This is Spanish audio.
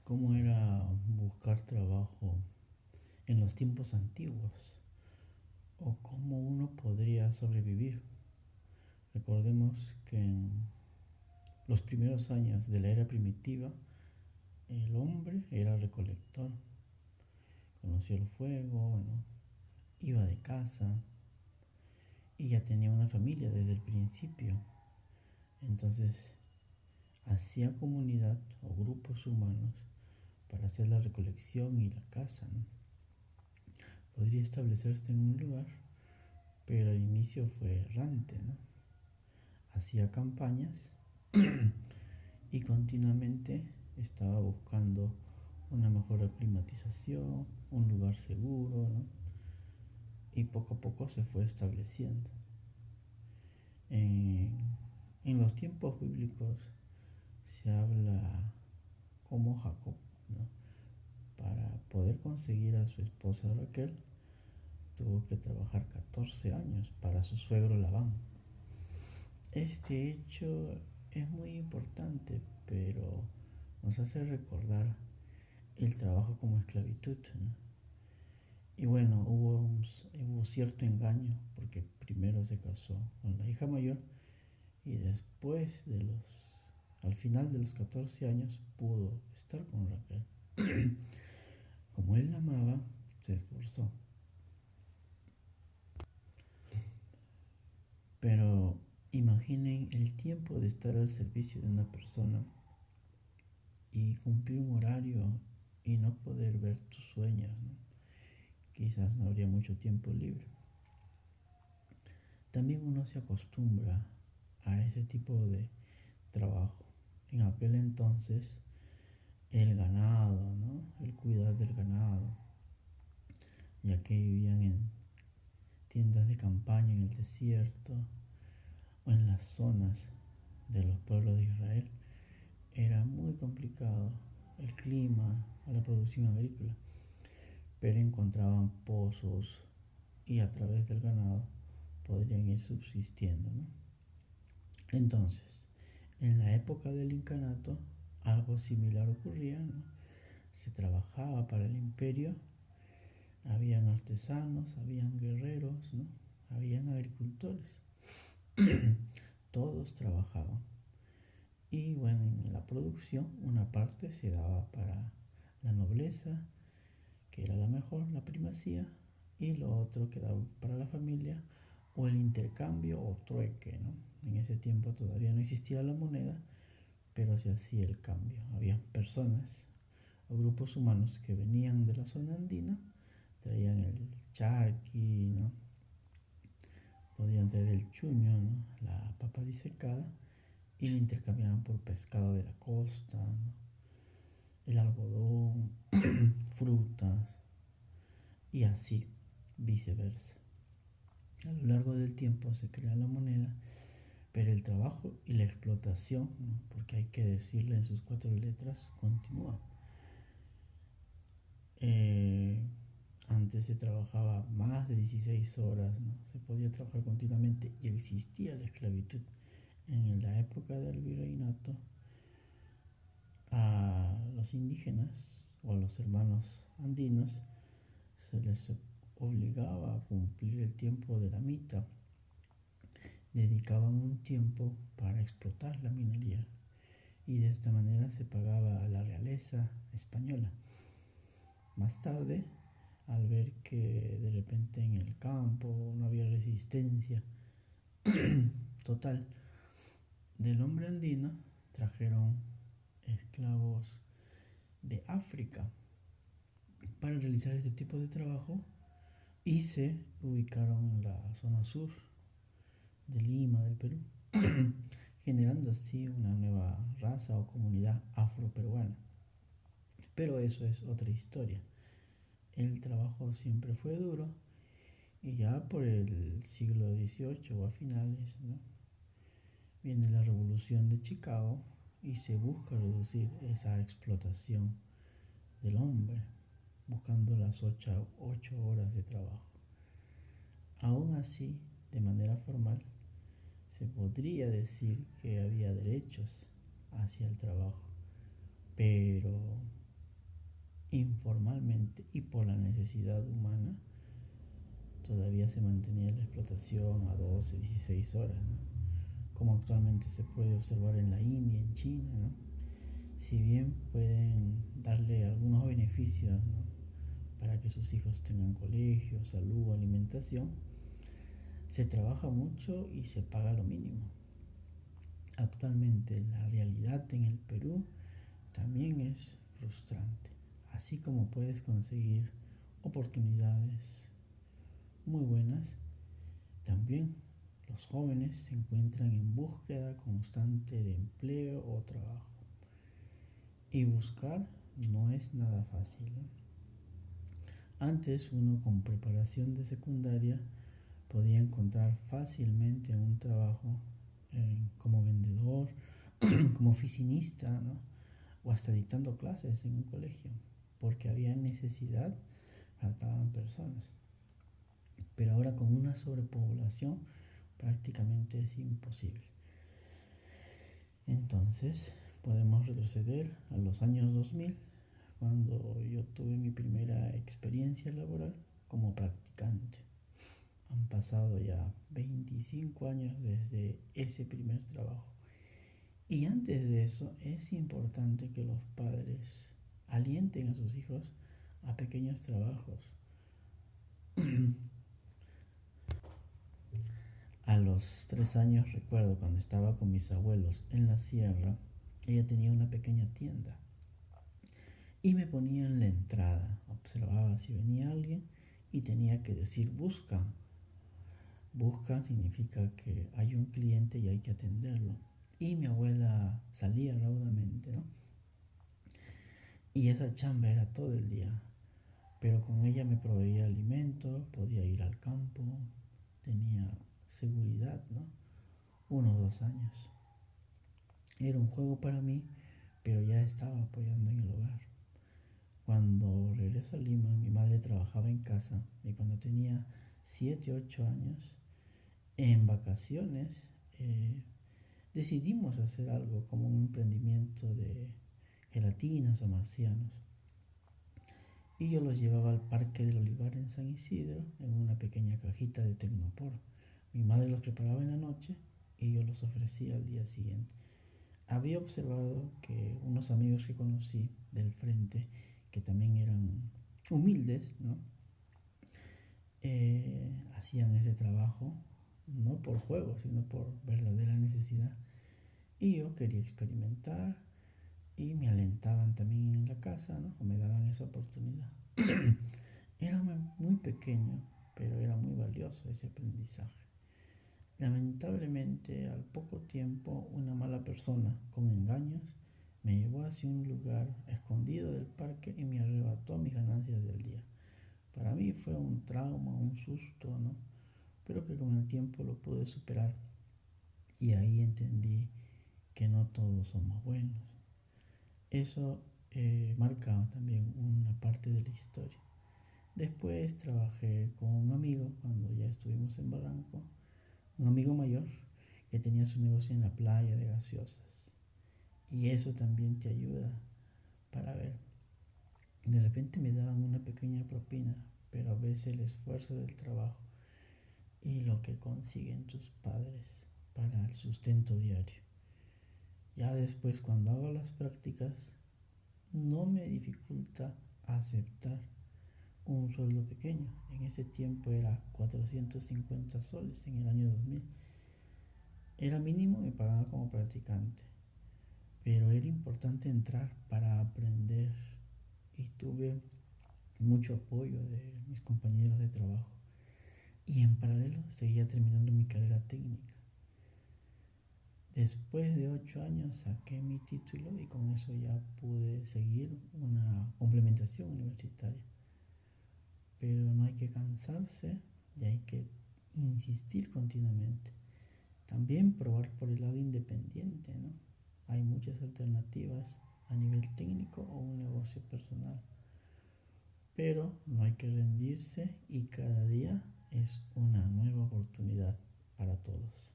cómo era buscar trabajo en los tiempos antiguos o cómo uno podría sobrevivir. Recordemos que en los primeros años de la era primitiva, el hombre era recolector, conocía el fuego, ¿no? Iba de caza y ya tenía una familia desde el principio. Entonces hacía comunidad o grupos humanos para hacer la recolección y la caza, ¿no? Podría establecerse en un lugar, pero al inicio fue errante, ¿no? Hacía campañas y continuamente estaba buscando una mejor aclimatización, un lugar seguro, ¿no? Y poco a poco se fue estableciendo. En, en los tiempos bíblicos se habla como Jacob, ¿no? Para poder conseguir a su esposa Raquel, tuvo que trabajar 14 años para su suegro Labán. Este hecho es muy importante, pero nos hace recordar el trabajo como esclavitud, ¿no? Y bueno, hubo cierto engaño, porque primero se casó con la hija mayor y después al final de los 14 años pudo estar con Raquel. Como él la amaba, se esforzó. Pero imaginen el tiempo de estar al servicio de una persona y cumplir un horario y no poder ver tus sueños, ¿no? Quizás no habría mucho tiempo libre. También uno se acostumbra a ese tipo de trabajo. En aquel entonces, el ganado, ¿no? El cuidar del ganado, ya que vivían en tiendas de campaña en el desierto o en las zonas de los pueblos de Israel, era muy complicado el clima o la producción agrícola, pero encontraban pozos y a través del ganado podrían ir subsistiendo, ¿no? Entonces, en la época del incanato, algo similar ocurría, ¿no? Se trabajaba para el imperio, habían artesanos, habían guerreros, ¿no? Habían agricultores, todos trabajaban. Y bueno, en la producción una parte se daba para la nobleza, que era la mejor, la primacía, y lo otro quedaba para la familia o el intercambio o trueque, ¿no? En ese tiempo todavía no existía la moneda, pero se hacía el cambio. Había personas o grupos humanos que venían de la zona andina, traían el charqui, ¿no? Podían traer el chuño, ¿no? La papa disecada, y lo intercambiaban por pescado de la costa, ¿no? El algodón, frutas y así viceversa. A lo largo del tiempo se crea la moneda, pero el trabajo y la explotación, ¿no? Porque hay que decirle en sus 4 letras, continúa. Eh, Antes se trabajaba más de 16 horas, ¿no? Se podía trabajar continuamente y existía la esclavitud. En la época del virreinato, a los indígenas o a los hermanos andinos se les obligaba a cumplir el tiempo de la mita. Dedicaban un tiempo para explotar la minería y de esta manera se pagaba a la realeza española. Más tarde, al ver que de repente en el campo no había resistencia total del hombre andino, trajeron esclavos de África para realizar este tipo de trabajo y se ubicaron en la zona sur de Lima, del Perú, generando así una nueva raza o comunidad afroperuana. Pero eso es otra historia. El trabajo siempre fue duro y ya por el siglo XVIII o a finales, ¿no? Viene la revolución de Chicago y se busca reducir esa explotación del hombre, buscando las 8 horas de trabajo. Aún así, de manera formal, se podría decir que había derechos hacia el trabajo, pero antiguamente y por la necesidad humana todavía se mantenía la explotación a 12, 16 horas, ¿no? Como actualmente se puede observar en la India, en China, ¿no? Si bien pueden darle algunos beneficios, ¿no?, para que sus hijos tengan colegio, salud, alimentación, se trabaja mucho y se paga lo mínimo. Actualmente la realidad en el Perú también es frustrante, así como puedes conseguir oportunidades muy buenas, también los jóvenes se encuentran en búsqueda constante de empleo o trabajo. Y buscar no es nada fácil, ¿no? Antes uno con preparación de secundaria podía encontrar fácilmente un trabajo como vendedor, como oficinista, ¿no?, o hasta dictando clases en un colegio, porque había necesidad, faltaban personas. Pero ahora con una sobrepoblación prácticamente es imposible. Entonces podemos retroceder a los años 2000, cuando yo tuve mi primera experiencia laboral como practicante. Han pasado ya 25 años desde ese primer trabajo. Y antes de eso es importante que los padres alienten a sus hijos a pequeños trabajos. A los 3 años recuerdo cuando estaba con mis abuelos en la sierra, ella tenía una pequeña tienda y me ponía en la entrada, observaba si venía alguien y tenía que decir busca. Busca significa que hay un cliente y hay que atenderlo. Y mi abuela salía raudamente, ¿no? Y esa chamba era todo el día. Pero con ella me proveía alimento, podía ir al campo, tenía seguridad, ¿no? 1 o 2 años. Era un juego para mí, pero ya estaba apoyando en el hogar. Cuando regreso a Lima, mi madre trabajaba en casa y cuando tenía 7, 8 años, en vacaciones, decidimos hacer algo como un emprendimiento de gelatinas o marcianos. Y yo los llevaba al Parque del Olivar en San Isidro en una pequeña cajita de Tecnopor. Mi madre los preparaba en la noche y yo los ofrecía al día siguiente. Había observado que unos amigos que conocí del frente, que también eran humildes, ¿no?, hacían ese trabajo no por juego, sino por verdadera necesidad. Y yo quería experimentar y me alentaban también en la casa, ¿no?, o me daban esa oportunidad. Era muy pequeño, pero era muy valioso ese aprendizaje. Lamentablemente, al poco tiempo, una mala persona con engaños me llevó hacia un lugar escondido del parque y me arrebató mis ganancias del día. Para mí fue un trauma, un susto, ¿no?, pero que con el tiempo lo pude superar. Y ahí entendí que no todos somos buenos. Eso marca también una parte de la historia. Después trabajé con un amigo cuando ya estuvimos en Barranco, un amigo mayor que tenía su negocio en la playa de gaseosas. Y eso también te ayuda para ver. De repente me daban una pequeña propina, pero a veces el esfuerzo del trabajo y lo que consiguen tus padres para el sustento diario. Ya después, cuando hago las prácticas, no me dificulta aceptar un sueldo pequeño. En ese tiempo era 450 soles en el año 2000. Era mínimo, me pagaba como practicante, pero era importante entrar para aprender y tuve mucho apoyo de mis compañeros de trabajo. Y en paralelo seguía terminando mi carrera técnica. Después de 8 años saqué mi título y con eso ya pude seguir una complementación universitaria. Pero no hay que cansarse y hay que insistir continuamente. También probar por el lado independiente, ¿no? Hay muchas alternativas a nivel técnico o un negocio personal. Pero no hay que rendirse y cada día es una nueva oportunidad para todos.